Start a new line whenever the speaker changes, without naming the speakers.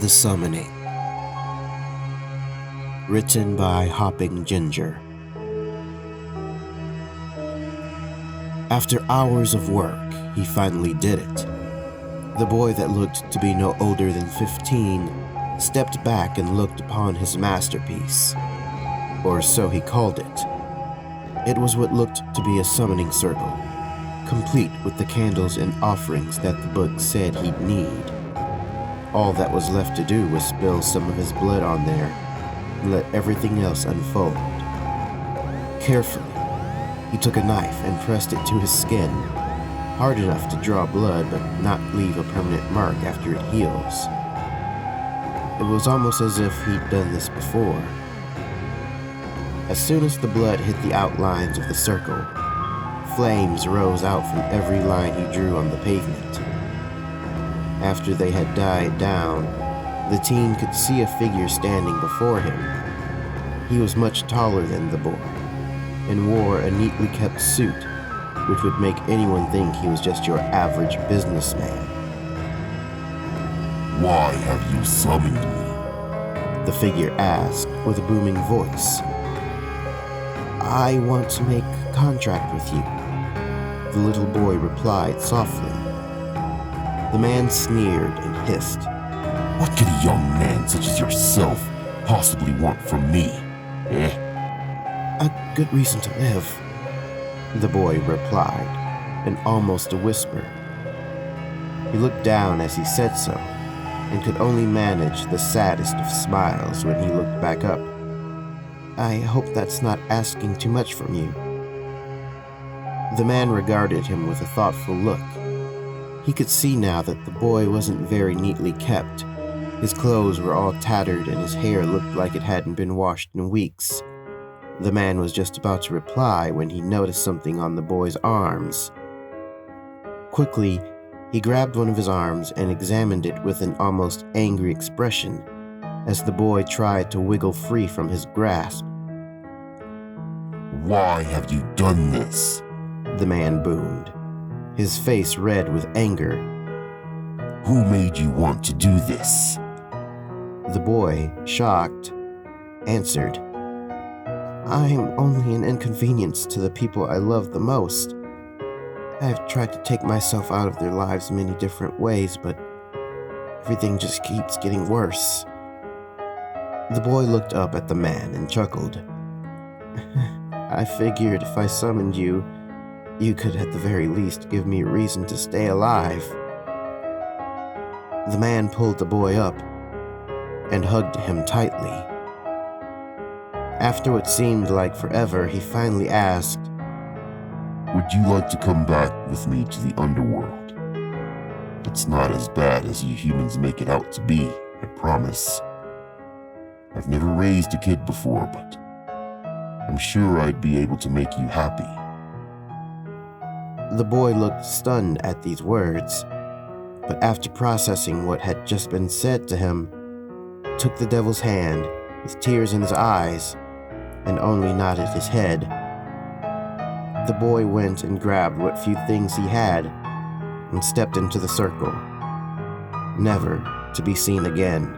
The Summoning. Written by Hopping Ginger. After hours of work, he finally did it. The boy that looked to be no older than 15 stepped back and looked upon his masterpiece, or so he called it. It was what looked to be a summoning circle, complete with the candles and offerings that the book said he'd need. All that was left to do was spill some of his blood on there and let everything else unfold. Carefully, he took a knife and pressed it to his skin, hard enough to draw blood but not leave a permanent mark after it heals. It was almost as if he'd done this before. As soon as the blood hit the outlines of the circle, flames rose out from every line he drew on the pavement. After they had died down, the teen could see a figure standing before him. He was much taller than the boy, and wore a neatly kept suit, which would make anyone think he was just your average businessman.
"Why have you summoned me?"
The figure asked with a booming voice. "I want to make a contract with you," the little boy replied softly. The man sneered and hissed.
"What could a young man such as yourself possibly want from me, eh?"
"A good reason to live," the boy replied, in almost a whisper. He looked down as he said so, and could only manage the saddest of smiles when he looked back up. "I hope that's not asking too much from you." The man regarded him with a thoughtful look. He could see now that the boy wasn't very neatly kept. His clothes were all tattered and his hair looked like it hadn't been washed in weeks. The man was just about to reply when he noticed something on the boy's arms. Quickly, he grabbed one of his arms and examined it with an almost angry expression as the boy tried to wiggle free from his grasp.
"Why have you done this?"
the man boomed, his face red with anger.
"Who made you want to do this?"
The boy, shocked, answered, "I'm only an inconvenience to the people I love the most. I've tried to take myself out of their lives many different ways, but everything just keeps getting worse." The boy looked up at the man and chuckled. "I figured if I summoned you, you could at the very least give me a reason to stay alive." The man pulled the boy up and hugged him tightly. After what seemed like forever, he finally asked,
"Would you like to come back with me to the underworld? It's not as bad as you humans make it out to be, I promise. I've never raised a kid before, but I'm sure I'd be able to make you happy."
The boy looked stunned at these words, but after processing what had just been said to him, took the devil's hand with tears in his eyes and only nodded his head. The boy went and grabbed what few things he had and stepped into the circle, never to be seen again.